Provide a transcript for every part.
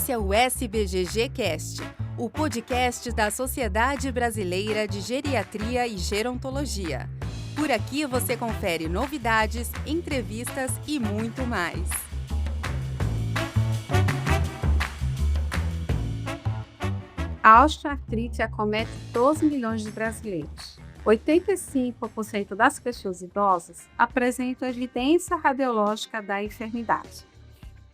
Esse é o SBGG Cast, o podcast da Sociedade Brasileira de Geriatria e Gerontologia. Por aqui você confere novidades, entrevistas e muito mais. A osteoartrite acomete 12 milhões de brasileiros. 85% das pessoas idosas apresentam evidência radiológica da enfermidade.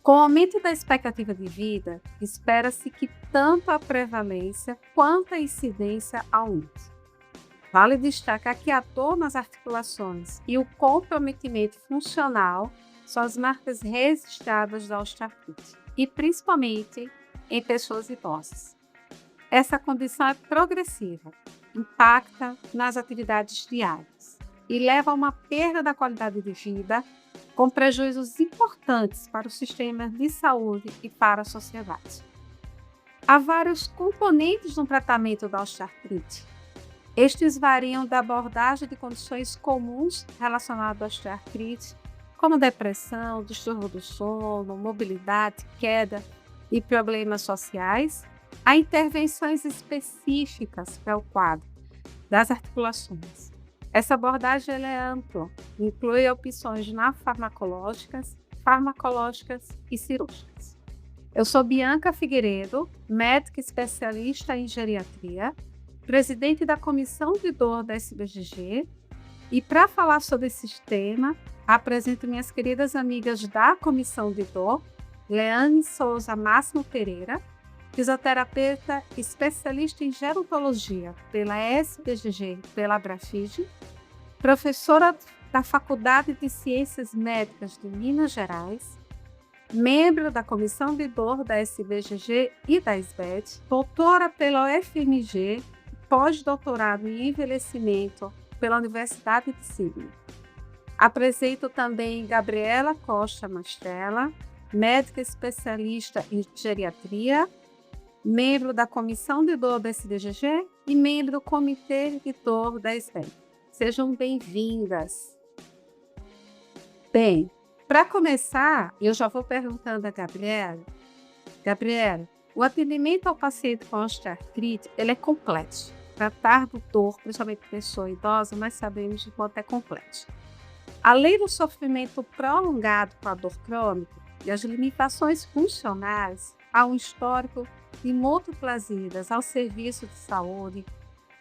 Com o aumento da expectativa de vida, espera-se que tanto a prevalência quanto a incidência aumente. Vale destacar que a dor nas articulações e o comprometimento funcional são as marcas registradas da osteoartrite, e principalmente em pessoas idosas. Essa condição é progressiva, impacta nas atividades diárias e leva a uma perda da qualidade de vida, com prejuízos importantes para o sistema de saúde e para a sociedade. Há vários componentes no tratamento da osteoartrite. Estes variam da abordagem de condições comuns relacionadas à osteoartrite, como depressão, distúrbio do sono, mobilidade, queda e problemas sociais, a intervenções específicas para o quadro das articulações. Essa abordagem é ampla, inclui opções farmacológicas e cirúrgicas. Eu sou Bianca Figueiredo, médica especialista em geriatria, presidente da Comissão de Dor da SBGG, e para falar sobre esse tema, apresento minhas queridas amigas da Comissão de Dor, Leane Souza Máximo Pereira, fisioterapeuta especialista em gerontologia pela SBGG e pela Abrafige, professora da Faculdade de Ciências Médicas de Minas Gerais, membro da Comissão de Dor da SBGG e da SBED, doutora pela UFMG, pós-doutorado em envelhecimento pela Universidade de Sydney. Apresento também Gabriela Costa Mastella, médica especialista em geriatria, membro da Comissão de Dor da SBGG e membro do Comitê de Dor da SBED. Sejam bem-vindas. Bem, para começar, eu já vou perguntando a Gabriela. Gabriela, o atendimento ao paciente com osteoartrite, ele é complexo. Tratar do dor, principalmente pessoa idosa, nós sabemos de quanto é complexo. Além do sofrimento prolongado com a dor crônica e as limitações funcionais, há um histórico de múltiplas idas ao serviço de saúde,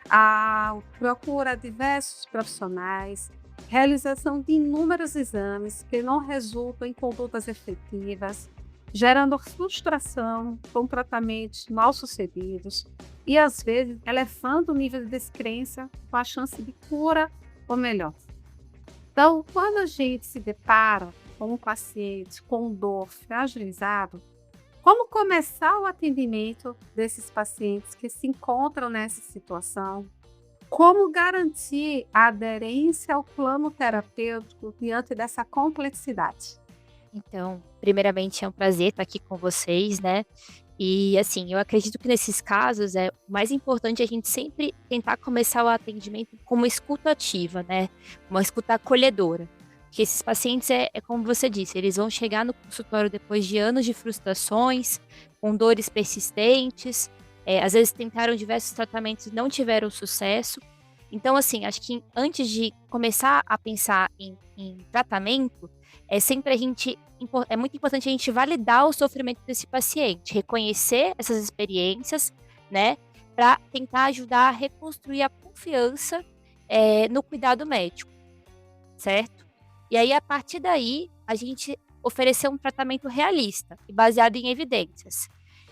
a procura de diversos profissionais, realização de inúmeros exames que não resultam em condutas efetivas, gerando frustração com tratamentos mal sucedidos e, às vezes, elevando o nível de descrença com a chance de cura ou melhor. Então, quando a gente se depara com um paciente com dor fragilizado, como começar o atendimento desses pacientes que se encontram nessa situação? Como garantir a aderência ao plano terapêutico diante dessa complexidade? Então, primeiramente é um prazer estar aqui com vocês, né? E assim, eu acredito que nesses casos o mais importante a gente sempre tentar começar o atendimento com uma escuta ativa, né? Uma escuta acolhedora. Que esses pacientes, como você disse, eles vão chegar no consultório depois de anos de frustrações, com dores persistentes, às vezes tentaram diversos tratamentos e não tiveram sucesso. Então, assim, acho que antes de começar a pensar em tratamento, é muito importante a gente validar o sofrimento desse paciente, reconhecer essas experiências, né, para tentar ajudar a reconstruir a confiança no cuidado médico, certo? E aí, a partir daí, a gente oferecer um tratamento realista e baseado em evidências.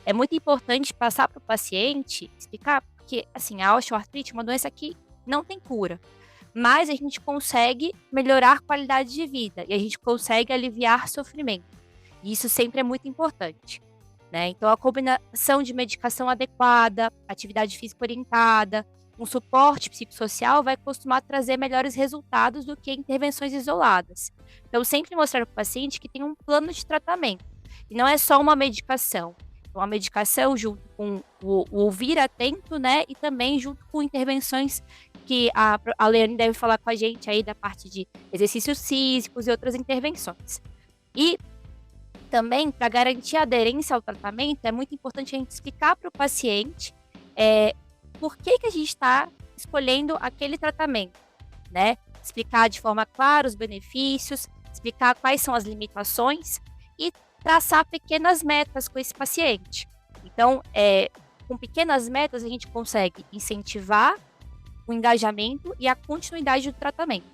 É muito importante passar para o paciente, explicar que, assim, a osteoartrite é uma doença que não tem cura, mas a gente consegue melhorar a qualidade de vida e a gente consegue aliviar sofrimento. E isso sempre é muito importante, né? Então, a combinação de medicação adequada, atividade física orientada, um suporte psicossocial vai costumar trazer melhores resultados do que intervenções isoladas. Então, sempre mostrar para o paciente que tem um plano de tratamento e não é só uma medicação. Então, a medicação junto com o ouvir atento, né? E também junto com intervenções que a Leane deve falar com a gente aí da parte de exercícios físicos e outras intervenções. E também, para garantir a aderência ao tratamento, é muito importante a gente explicar para o paciente por que a gente está escolhendo aquele tratamento, né? Explicar de forma clara os benefícios, explicar quais são as limitações e traçar pequenas metas com esse paciente. Então, com pequenas metas, a gente consegue incentivar o engajamento e a continuidade do tratamento,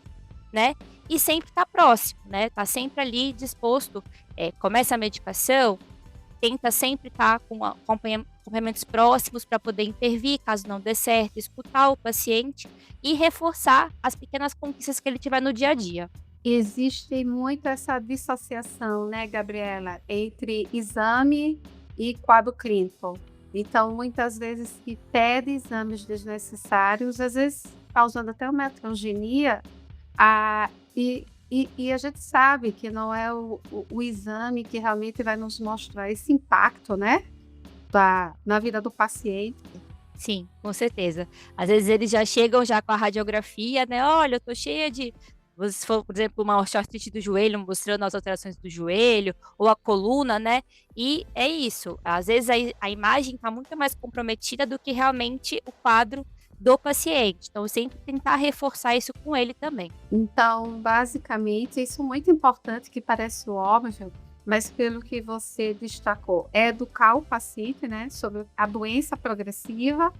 né? E sempre estar próximo, né? Tá sempre ali disposto, começa a medicação, tenta sempre estar com acompanhamentos próximos para poder intervir caso não dê certo, escutar o paciente e reforçar as pequenas conquistas que ele tiver no dia a dia. Existe muito essa dissociação, né, Gabriela, entre exame e quadro clínico. Então, muitas vezes se pede exames desnecessários, às vezes causando até uma heterogeneia, e a gente sabe que não é o exame que realmente vai nos mostrar esse impacto, né, na vida do paciente. Sim, com certeza. Às vezes eles já chegam já com a radiografia, né? Olha, eu tô cheia de. Se for, por exemplo, uma osteoartrite do joelho, mostrando as alterações do joelho, ou a coluna, né? E é isso. Às vezes a imagem está muito mais comprometida do que realmente o quadro do paciente. Então, sempre tentar reforçar isso com ele também. Então, basicamente, isso é muito importante, que parece óbvio, mas pelo que você destacou, é educar o paciente, né, sobre a doença progressiva,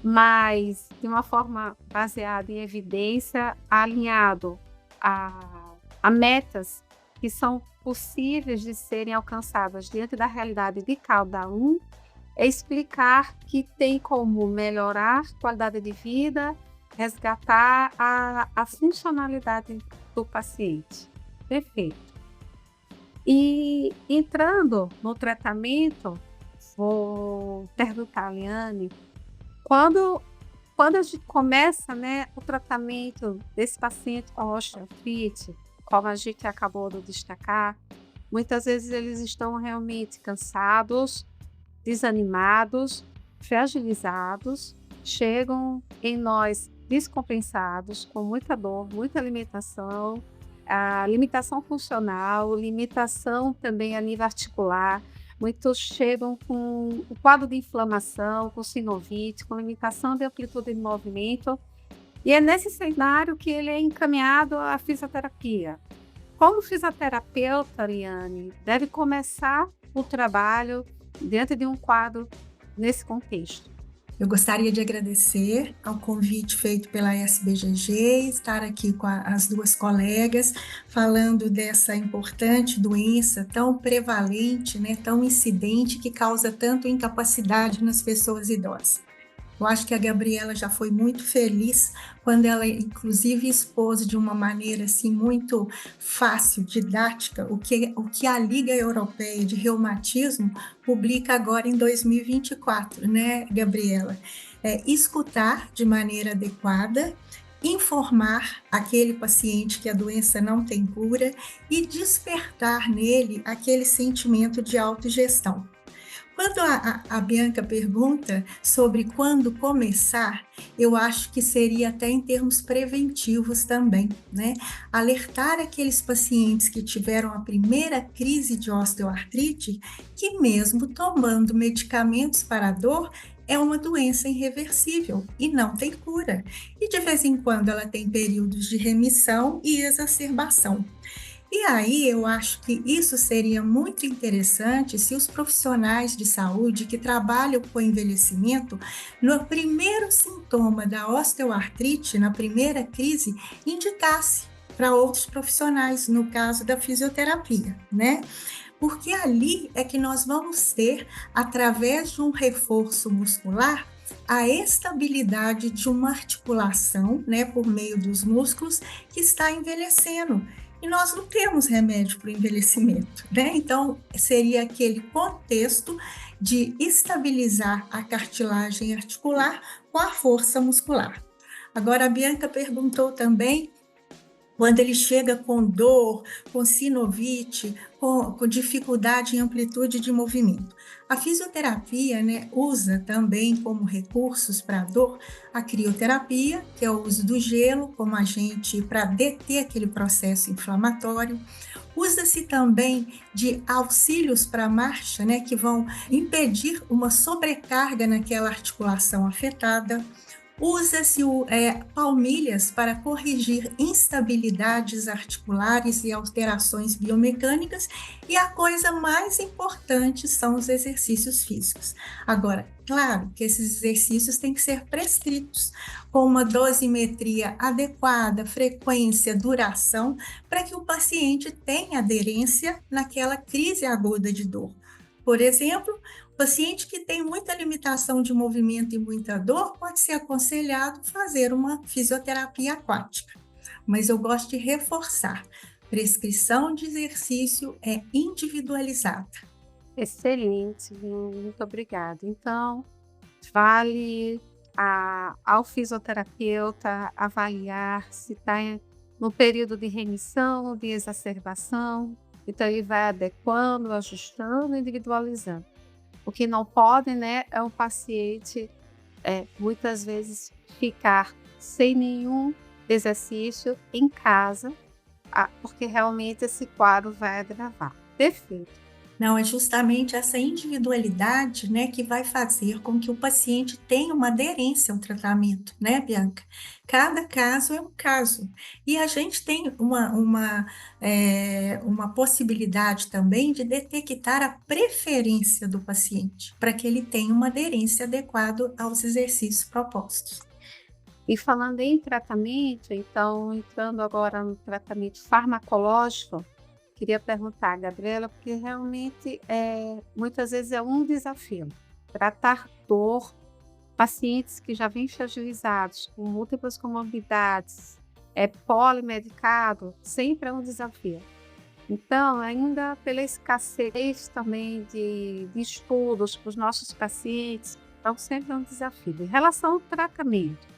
mas de uma forma baseada em evidência, alinhado a metas que são possíveis de serem alcançadas diante da realidade de cada um, é explicar que tem como melhorar a qualidade de vida, resgatar a funcionalidade do paciente. Perfeito. E entrando no tratamento, vou perguntar a Liane, quando a gente começa, né, o tratamento desse paciente com osteoartrite, como a gente acabou de destacar, muitas vezes eles estão realmente cansados, desanimados, fragilizados, chegam em nós descompensados, com muita dor, muita limitação, a limitação funcional, limitação também a nível articular. Muitos chegam com o quadro de inflamação, com sinovite, com limitação de amplitude de movimento. E é nesse cenário que ele é encaminhado à fisioterapia. Como fisioterapeuta, Liane, deve começar o trabalho diante de um quadro nesse contexto? Eu gostaria de agradecer ao convite feito pela SBGG, estar aqui com as duas colegas, falando dessa importante doença tão prevalente, né, tão incidente, que causa tanto incapacidade nas pessoas idosas. Eu acho que a Gabriela já foi muito feliz quando ela, inclusive, expôs de uma maneira assim, muito fácil, didática, o que a Liga Europeia de Reumatismo publica agora em 2024, né, Gabriela? Escutar de maneira adequada, informar aquele paciente que a doença não tem cura e despertar nele aquele sentimento de autogestão. Quando a Bianca pergunta sobre quando começar, eu acho que seria até em termos preventivos também, né? Alertar aqueles pacientes que tiveram a primeira crise de osteoartrite, que mesmo tomando medicamentos para a dor, é uma doença irreversível e não tem cura. E de vez em quando ela tem períodos de remissão e exacerbação. E aí eu acho que isso seria muito interessante se os profissionais de saúde que trabalham com envelhecimento, no primeiro sintoma da osteoartrite, na primeira crise, indicasse para outros profissionais, no caso da fisioterapia, né? Porque ali é que nós vamos ter, através de um reforço muscular, a estabilidade de uma articulação, né, por meio dos músculos, que está envelhecendo. E nós não temos remédio para o envelhecimento, né? Então, seria aquele contexto de estabilizar a cartilagem articular com a força muscular. Agora, a Bianca perguntou também quando ele chega com dor, com sinovite, com dificuldade em amplitude de movimento. A fisioterapia, né, usa também como recursos para a dor a crioterapia, que é o uso do gelo como agente para deter aquele processo inflamatório. Usa-se também de auxílios para a marcha, né, que vão impedir uma sobrecarga naquela articulação afetada. Usa-se palmilhas para corrigir instabilidades articulares e alterações biomecânicas, e a coisa mais importante são os exercícios físicos. Agora, claro que esses exercícios têm que ser prescritos, com uma dosimetria adequada, frequência, duração, para que o paciente tenha aderência naquela crise aguda de dor. Por exemplo, paciente que tem muita limitação de movimento e muita dor, pode ser aconselhado fazer uma fisioterapia aquática. Mas eu gosto de reforçar, prescrição de exercício é individualizada. Excelente, muito obrigada. Então, vale ao fisioterapeuta avaliar se está no período de remissão, de exacerbação. Então, ele vai adequando, ajustando, individualizando. O que não pode, né, é o paciente, muitas vezes, ficar sem nenhum exercício em casa, porque realmente esse quadro vai agravar. Perfeito. Não, é justamente essa individualidade, né, que vai fazer com que o paciente tenha uma aderência ao tratamento, né, Bianca? Cada caso é um caso. E a gente tem uma possibilidade também de detectar a preferência do paciente, para que ele tenha uma aderência adequada aos exercícios propostos. E falando em tratamento, então, entrando agora no tratamento farmacológico, queria perguntar, Gabriela, porque realmente muitas vezes é um desafio. Tratar dor, pacientes que já vêm fragilizados, com múltiplas comorbidades, polimedicado, sempre é um desafio. Então, ainda pela escassez também de estudos para os nossos pacientes, então sempre é um desafio. Em relação ao tratamento,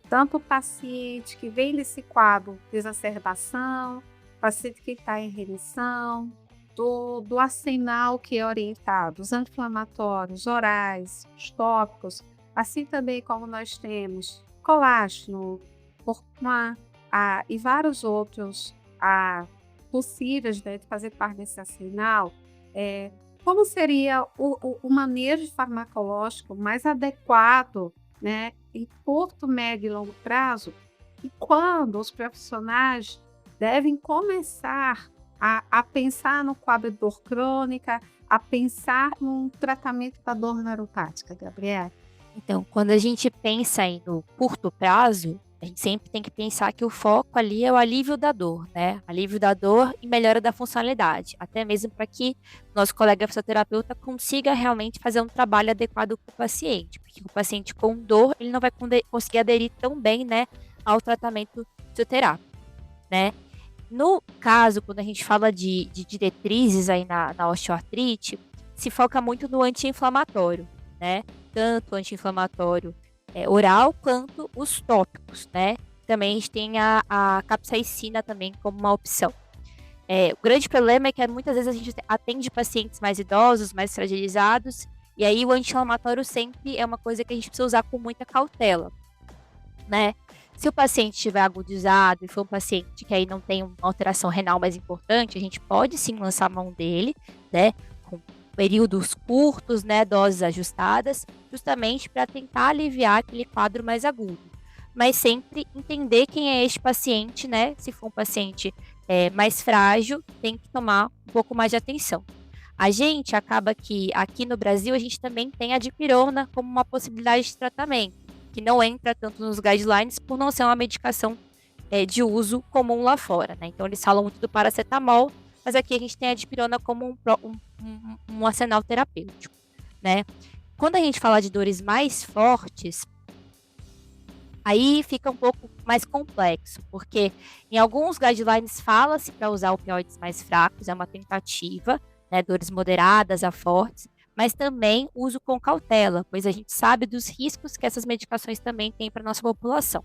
tanto o paciente que vem desse quadro de exacerbação, paciente que está em remissão, do arsenal que é orientado, os anti-inflamatórios orais, os tópicos, assim também como nós temos colágeno, curcuma e vários outros possíveis, né, de fazer parte desse arsenal. Como seria o manejo farmacológico mais adequado, né, em curto, médio e longo prazo, e quando os profissionais devem começar a pensar no quadro de dor crônica, a pensar num tratamento da dor neuropática, Gabriela? Então, quando a gente pensa aí no curto prazo, a gente sempre tem que pensar que o foco ali é o alívio da dor, né? Alívio da dor e melhora da funcionalidade, até mesmo para que o nosso colega fisioterapeuta consiga realmente fazer um trabalho adequado com o paciente, porque o paciente com dor, ele não vai conseguir aderir tão bem, né, ao tratamento fisioterápico, né? No caso, quando a gente fala de diretrizes aí na osteoartrite, se foca muito no anti-inflamatório, né? Tanto o anti-inflamatório oral quanto os tópicos, né? Também a gente tem a capsaicina também como uma opção. O grande problema é que muitas vezes a gente atende pacientes mais idosos, mais fragilizados, e aí o anti-inflamatório sempre é uma coisa que a gente precisa usar com muita cautela, né? Se o paciente estiver agudizado e for um paciente que aí não tem uma alteração renal mais importante, a gente pode sim lançar a mão dele, né, com períodos curtos, né, doses ajustadas, justamente para tentar aliviar aquele quadro mais agudo. Mas sempre entender quem é este paciente, né? Se for um paciente mais frágil, tem que tomar um pouco mais de atenção. A gente acaba que aqui no Brasil a gente também tem a dipirona como uma possibilidade de tratamento, que não entra tanto nos guidelines por não ser uma medicação de uso comum lá fora, né? Então eles falam muito do paracetamol, mas aqui a gente tem a dipirona como um arsenal terapêutico, né? Quando a gente fala de dores mais fortes, aí fica um pouco mais complexo, porque em alguns guidelines fala-se para usar opioides mais fracos, é uma tentativa, né? Dores moderadas a fortes, mas também uso com cautela, pois a gente sabe dos riscos que essas medicações também têm para a nossa população.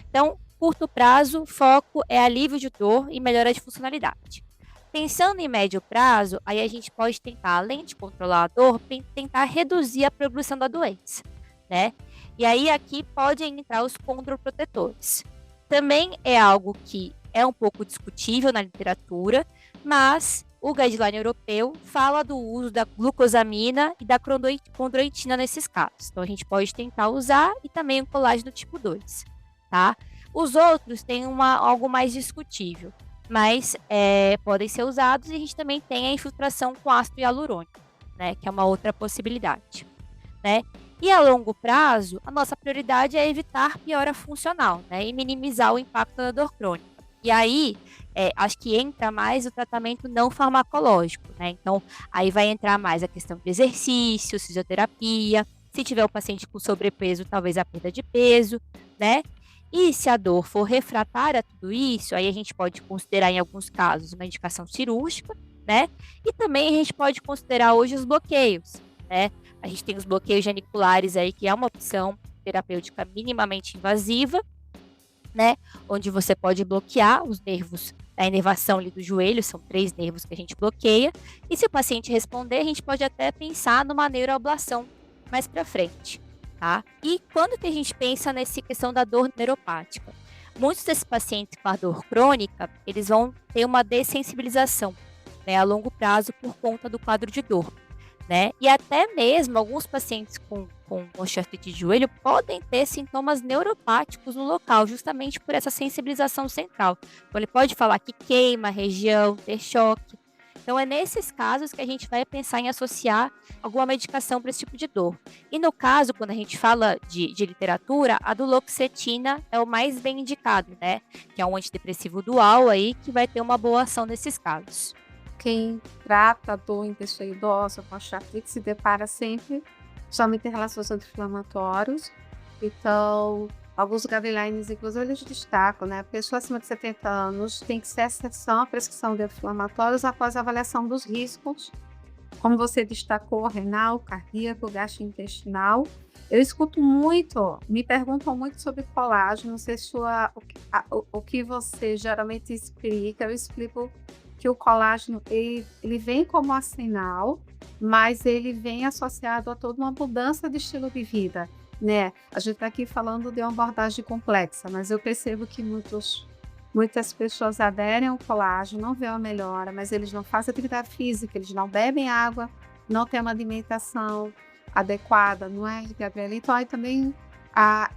Então, curto prazo, foco é alívio de dor e melhora de funcionalidade. Pensando em médio prazo, aí a gente pode tentar, além de controlar a dor, tentar reduzir a progressão da doença, né? E aí aqui podem entrar os condroprotetores. Também é algo que é um pouco discutível na literatura, mas o guideline europeu fala do uso da glucosamina e da condroitina nesses casos. Então a gente pode tentar usar e também o colágeno tipo 2, tá? Os outros têm algo mais discutível, mas podem ser usados, e a gente também tem a infiltração com ácido hialurônico, né, que é uma outra possibilidade, né? E a longo prazo, a nossa prioridade é evitar piora funcional, né, e minimizar o impacto da dor crônica. E aí, acho que entra mais o tratamento não farmacológico, né? Então, aí vai entrar mais a questão de exercício, fisioterapia, se tiver o paciente com sobrepeso, talvez a perda de peso, né? E se a dor for refratária a tudo isso, aí a gente pode considerar, em alguns casos, uma indicação cirúrgica, né? E também a gente pode considerar hoje os bloqueios, né? A gente tem os bloqueios geniculares aí, que é uma opção terapêutica minimamente invasiva, né? Onde você pode bloquear os nervos da inervação ali do joelho, são 3 nervos que a gente bloqueia. E se o paciente responder, a gente pode até pensar numa neuroablação mais para frente, tá? E quando que a gente pensa nessa questão da dor neuropática? Muitos desses pacientes com a dor crônica, eles vão ter uma dessensibilização, né, a longo prazo por conta do quadro de dor, né? E até mesmo alguns pacientes com osteoartrite de joelho podem ter sintomas neuropáticos no local, justamente por essa sensibilização central. Então, ele pode falar que queima a região, ter choque. Então, é nesses casos que a gente vai pensar em associar alguma medicação para esse tipo de dor. E no caso, quando a gente fala de literatura, a duloxetina é o mais bem indicado, né? Que é um antidepressivo dual aí, que vai ter uma boa ação nesses casos. Quem trata a dor em pessoa idosa com osteoartrite se depara sempre somente em relações anti-inflamatórios. Então, alguns guidelines, inclusive, eles destacam, né? A pessoa acima de 70 anos tem que ser exceção à prescrição de anti-inflamatórios após a avaliação dos riscos, como você destacou, renal, cardíaco, gastrointestinal. Eu escuto muito, me perguntam muito sobre colágeno, não sei se o que você geralmente explica. Eu explico que o colágeno ele vem como arsenal, mas ele vem associado a toda uma mudança de estilo de vida, né? A gente está aqui falando de uma abordagem complexa, mas eu percebo que muitas pessoas aderem ao colágeno, não vêem a melhora, mas eles não fazem atividade física, eles não bebem água, não têm uma alimentação adequada, não é, Gabriela? Então aí também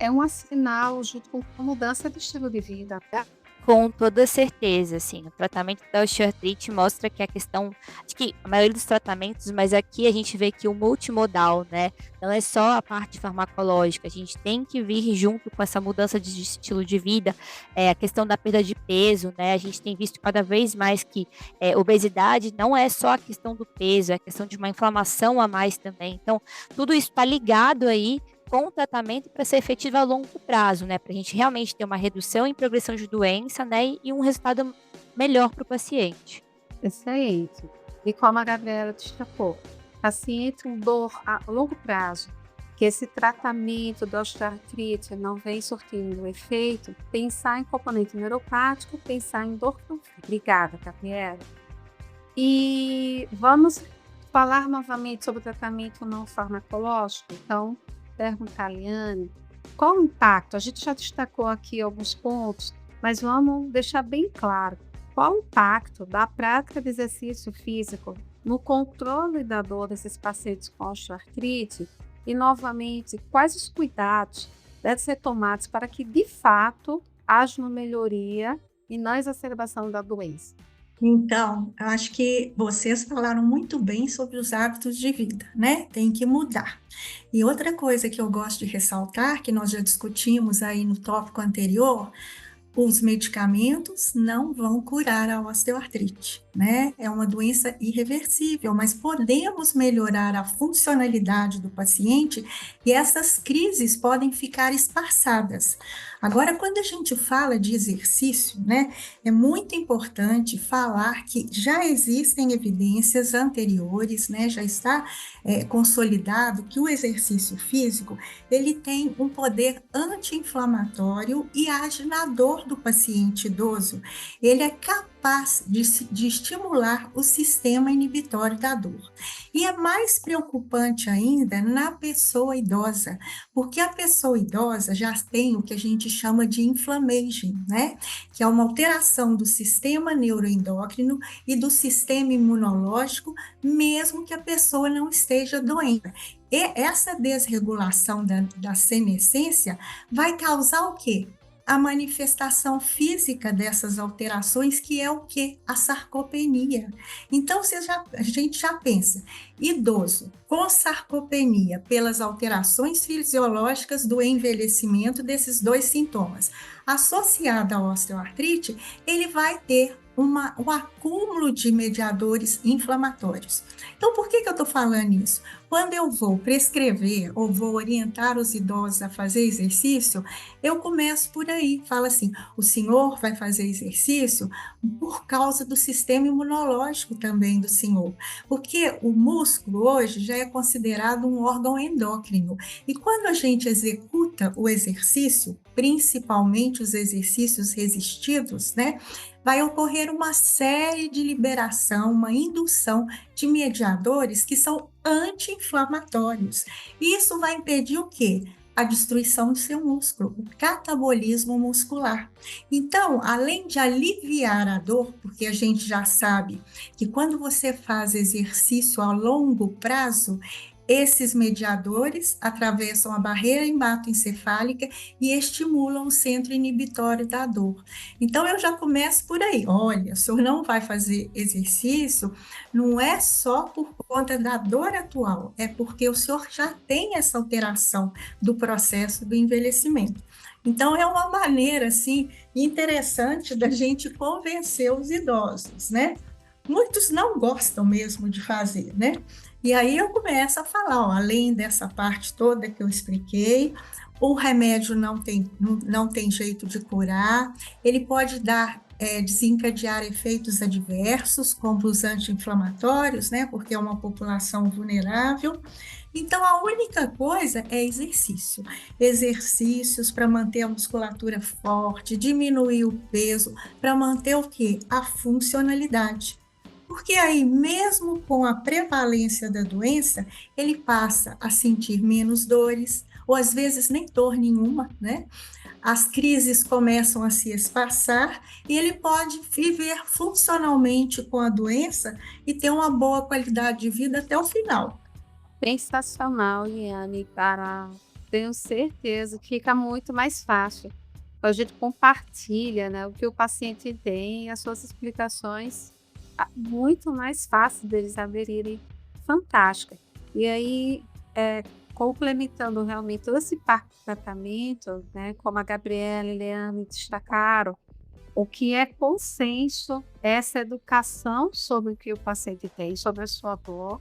é um sinal junto com a mudança de estilo de vida, né? Com toda certeza, assim, o tratamento da osteoartrite mostra que a questão, acho que a maioria dos tratamentos, mas aqui a gente vê que o multimodal, né, não é só a parte farmacológica, a gente tem que vir junto com essa mudança de estilo de vida, a questão da perda de peso, né, a gente tem visto cada vez mais que obesidade não é só a questão do peso, é a questão de uma inflamação a mais também, então tudo isso está ligado aí com o tratamento para ser efetivo a longo prazo, né? Para a gente realmente ter uma redução em progressão de doença, né? E um resultado melhor para o paciente. Excelente. E como a Gabriela destacou, paciente com dor a longo prazo, que esse tratamento da osteoartrite não vem surtindo efeito, pensar em componente neuropático, pensar em dor crônica. Obrigada, Gabriela. E vamos falar novamente sobre o tratamento não farmacológico. Então, perguntar a Liane, qual o impacto? A gente já destacou aqui alguns pontos, mas vamos deixar bem claro. Qual o impacto da prática de exercício físico no controle da dor desses pacientes com osteoartrite? E, novamente, quais os cuidados devem ser tomados para que, de fato, haja uma melhoria e não exacerbação da doença? Então, eu acho que vocês falaram muito bem sobre os hábitos de vida, né? Tem que mudar. E outra coisa que eu gosto de ressaltar, que nós já discutimos aí no tópico anterior, os medicamentos não vão curar a osteoartrite. né? É uma doença irreversível, mas podemos melhorar a funcionalidade do paciente e essas crises podem ficar espaçadas. Agora, quando a gente fala de exercício, né, é muito importante falar que já existem evidências anteriores, né, já está consolidado que o exercício físico ele tem um poder anti-inflamatório e age na dor do paciente idoso. Ele é capaz de estimular o sistema inibitório da dor. E é mais preocupante ainda na pessoa idosa, porque a pessoa idosa já tem o que a gente chama de inflammation, né? Que é uma alteração do sistema neuroendócrino e do sistema imunológico, mesmo que a pessoa não esteja doente. E essa desregulação da senescência vai causar o quê? A manifestação física dessas alterações, que é o quê? A sarcopenia. Então, a gente já pensa, idoso com sarcopenia pelas alterações fisiológicas do envelhecimento desses dois sintomas, associada à osteoartrite, ele vai ter um acúmulo de mediadores inflamatórios. Então, por que eu estou falando isso? Quando eu vou prescrever ou vou orientar os idosos a fazer exercício, eu começo por aí, falo assim, o senhor vai fazer exercício por causa do sistema imunológico também do senhor, porque o músculo hoje já é considerado um órgão endócrino, e quando a gente executa o exercício, principalmente os exercícios resistidos, né, vai ocorrer uma série de liberação, uma indução de mediadores que são anti-inflamatórios. Isso vai impedir o quê? A destruição do seu músculo, o catabolismo muscular. Então, além de aliviar a dor, porque a gente já sabe que quando você faz exercício a longo prazo, esses mediadores atravessam a barreira hematoencefálica e estimulam o centro inibitório da dor. Então, eu já começo por aí. Olha, o senhor não vai fazer exercício, não é só por conta da dor atual, é porque o senhor já tem essa alteração do processo do envelhecimento. Então, é uma maneira, assim, interessante da gente convencer os idosos, né? Muitos não gostam mesmo de fazer, né? E aí eu começo a falar, ó, além dessa parte toda que eu expliquei, o remédio não tem jeito de curar, ele pode desencadear efeitos adversos, como os anti-inflamatórios, né? Porque é uma população vulnerável. Então, a única coisa é exercício. Exercícios para manter a musculatura forte, diminuir o peso, para manter o quê? A funcionalidade. Porque aí, mesmo com a prevalência da doença, ele passa a sentir menos dores, ou às vezes nem dor nenhuma, né? As crises começam a se espaçar e ele pode viver funcionalmente com a doença e ter uma boa qualidade de vida até o final. Sensacional, Liane, para tenho certeza que fica muito mais fácil. A gente compartilha, né, o que o paciente tem, as suas explicações, muito mais fácil deles aderirem, fantástica. E aí, complementando realmente todo esse parque de tratamento, né, como a Gabriela e a Liane destacaram, o que é consenso, essa educação sobre o que o paciente tem, sobre a sua dor,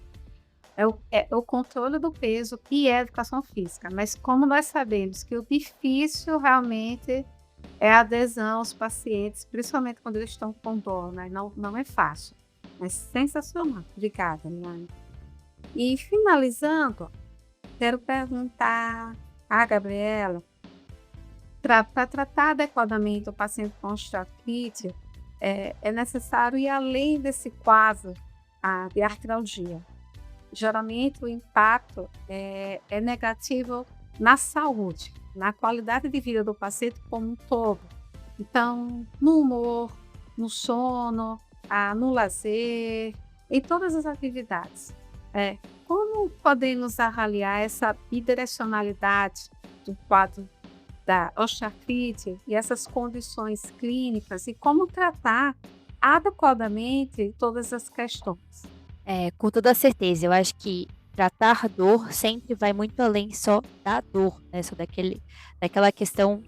é o controle do peso e a educação física. Mas como nós sabemos que o difícil realmente é a adesão aos pacientes, principalmente quando eles estão com dor, né? Não é fácil, mas sensacional. Obrigada, Liane. E finalizando, quero perguntar à Gabriela, para tratar adequadamente o paciente com osteoartrite, é necessário ir além desse quadro de artralgia. Geralmente o impacto é negativo na saúde, na qualidade de vida do paciente como um todo. Então, no humor, no sono, no lazer, em todas as atividades. Como podemos avaliar essa bidirecionalidade do quadro da osteoartrite e essas condições clínicas e como tratar adequadamente todas as questões? Com toda certeza, eu acho que tratar dor sempre vai muito além só da dor, né? Só daquela questão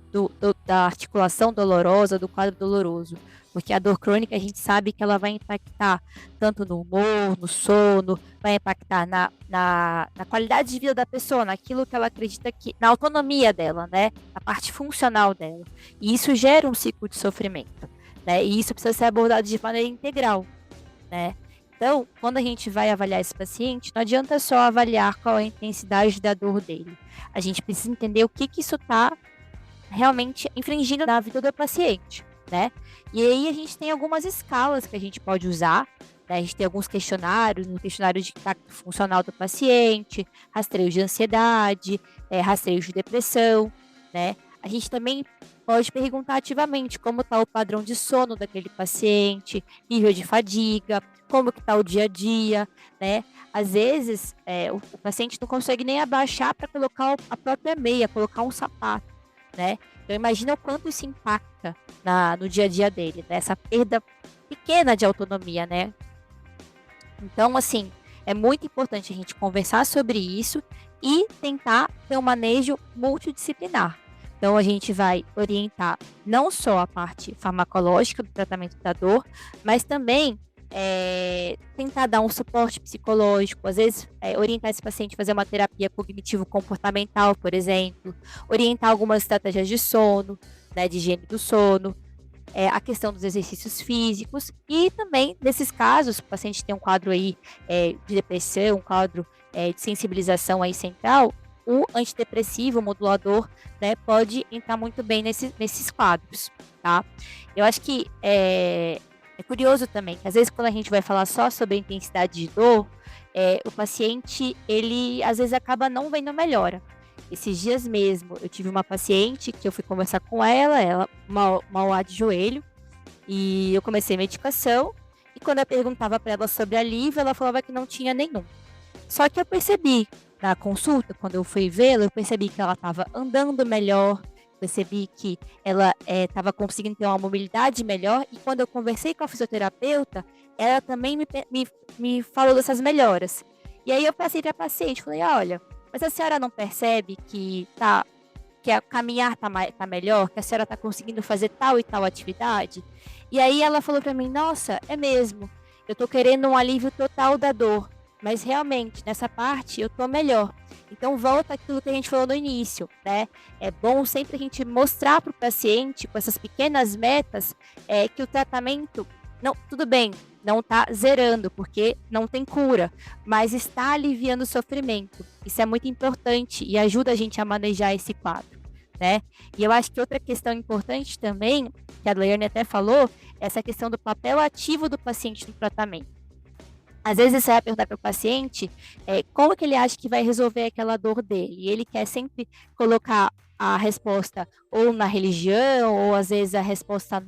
da articulação dolorosa, do quadro doloroso. Porque a dor crônica a gente sabe que ela vai impactar tanto no humor, no sono, vai impactar na qualidade de vida da pessoa, naquilo que ela acredita que, na autonomia dela, né? Na parte funcional dela. E isso gera um ciclo de sofrimento, né? E isso precisa ser abordado de maneira integral, né? Então, quando a gente vai avaliar esse paciente, não adianta só avaliar qual é a intensidade da dor dele. A gente precisa entender o que isso está realmente infringindo na vida do paciente, né? E aí a gente tem algumas escalas que a gente pode usar, né? A gente tem alguns questionários, um questionário de impacto funcional do paciente, rastreio de ansiedade, rastreio de depressão, né? A gente também pode perguntar ativamente como está o padrão de sono daquele paciente, nível de fadiga, como que está o dia a dia, né? Às vezes, o paciente não consegue nem abaixar para colocar a própria meia, colocar um sapato, né? Então, imagina o quanto isso impacta no dia a dia dele, né? Essa perda pequena de autonomia, né? Então, assim, é muito importante a gente conversar sobre isso e tentar ter um manejo multidisciplinar. Então, a gente vai orientar não só a parte farmacológica do tratamento da dor, mas também tentar dar um suporte psicológico, às vezes orientar esse paciente a fazer uma terapia cognitivo-comportamental, por exemplo, orientar algumas estratégias de sono, né, de higiene do sono, a questão dos exercícios físicos e também, nesses casos, o paciente tem um quadro aí de depressão, um quadro de sensibilização aí central, o antidepressivo, o modulador, né, pode entrar muito bem nesses quadros, tá? Eu acho que é curioso também, que às vezes quando a gente vai falar só sobre a intensidade de dor, o paciente, ele às vezes acaba não vendo melhora. Esses dias mesmo, eu tive uma paciente que eu fui conversar com ela mal de joelho, e eu comecei a medicação, e quando eu perguntava para ela sobre alívio, ela falava que não tinha nenhum. Só que eu percebi, na consulta, quando eu fui vê-la, eu percebi que ela estava andando melhor, percebi que ela estava conseguindo ter uma mobilidade melhor, e quando eu conversei com a fisioterapeuta, ela também me falou dessas melhoras. E aí eu passei para a paciente, falei, olha, mas a senhora não percebe que a caminhar tá melhor, que a senhora está conseguindo fazer tal e tal atividade? E aí ela falou para mim, nossa, é mesmo, eu tô querendo um alívio total da dor, mas realmente, nessa parte, eu tô melhor. Então, volta aquilo que a gente falou no início, né? É bom sempre a gente mostrar para o paciente, com essas pequenas metas, que o tratamento, não, tudo bem, não está zerando, porque não tem cura, mas está aliviando o sofrimento. Isso é muito importante e ajuda a gente a manejar esse quadro, né? E eu acho que outra questão importante também, que a Daiane até falou, é essa questão do papel ativo do paciente no tratamento. Às vezes você vai perguntar para o paciente como que ele acha que vai resolver aquela dor dele. E ele quer sempre colocar a resposta ou na religião, ou às vezes a resposta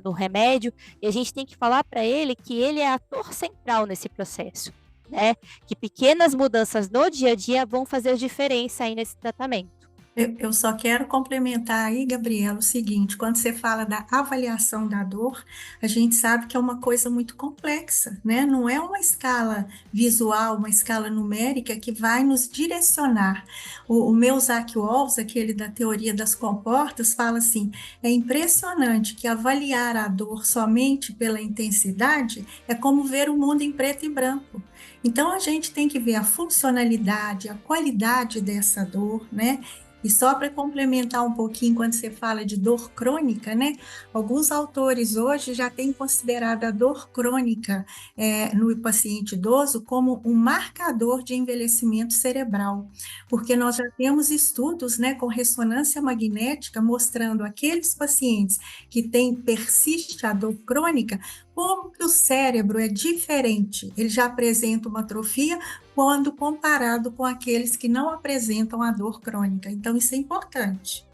no remédio. E a gente tem que falar para ele que ele é ator central nesse processo, né? Que pequenas mudanças no dia a dia vão fazer diferença aí nesse tratamento. Eu só quero complementar aí, Gabriela, o seguinte: quando você fala da avaliação da dor, a gente sabe que é uma coisa muito complexa, né? Não é uma escala visual, uma escala numérica que vai nos direcionar. O Melzack Walls, aquele da teoria das comportas, fala assim: é impressionante que avaliar a dor somente pela intensidade é como ver o mundo em preto e branco. Então, a gente tem que ver a funcionalidade, a qualidade dessa dor, né? E só para complementar um pouquinho, quando você fala de dor crônica, né? Alguns autores hoje já têm considerado a dor crônica no paciente idoso como um marcador de envelhecimento cerebral, porque nós já temos estudos, né, com ressonância magnética mostrando aqueles pacientes que persiste a dor crônica, como que o cérebro é diferente, ele já apresenta uma atrofia quando comparado com aqueles que não apresentam a dor crônica. Então, isso é importante.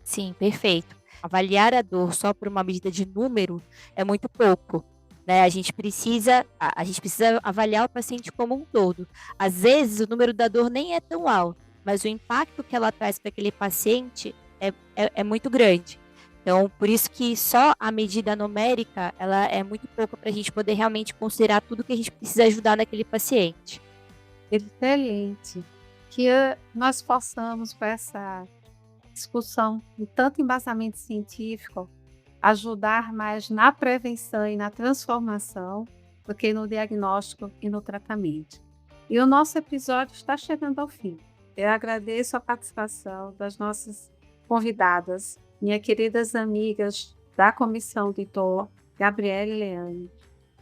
Sim, perfeito. Avaliar a dor só por uma medida de número é muito pouco, né? A gente precisa avaliar o paciente como um todo. Às vezes, o número da dor nem é tão alto, mas o impacto que ela traz para aquele paciente é muito grande. Então, por isso que só a medida numérica, ela é muito pouco para a gente poder realmente considerar tudo que a gente precisa ajudar naquele paciente. Excelente. Que nós possamos, com essa discussão de tanto embasamento científico, ajudar mais na prevenção e na transformação do que no diagnóstico e no tratamento. E o nosso episódio está chegando ao fim. Eu agradeço a participação das nossas convidadas, minhas queridas amigas da Comissão de TOR, Gabriela e Leane.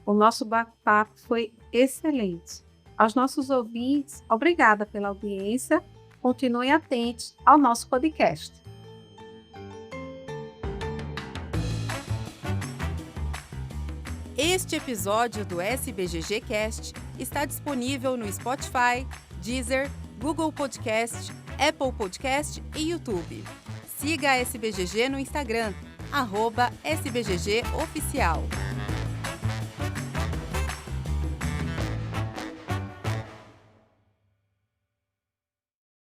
O nosso bate-papo foi excelente. Aos nossos ouvintes, obrigada pela audiência. Continuem atentos ao nosso podcast. Este episódio do SBGG Cast está disponível no Spotify, Deezer, Google Podcast, Apple Podcast e YouTube. Siga a SBGG no Instagram, @SBGG Oficial.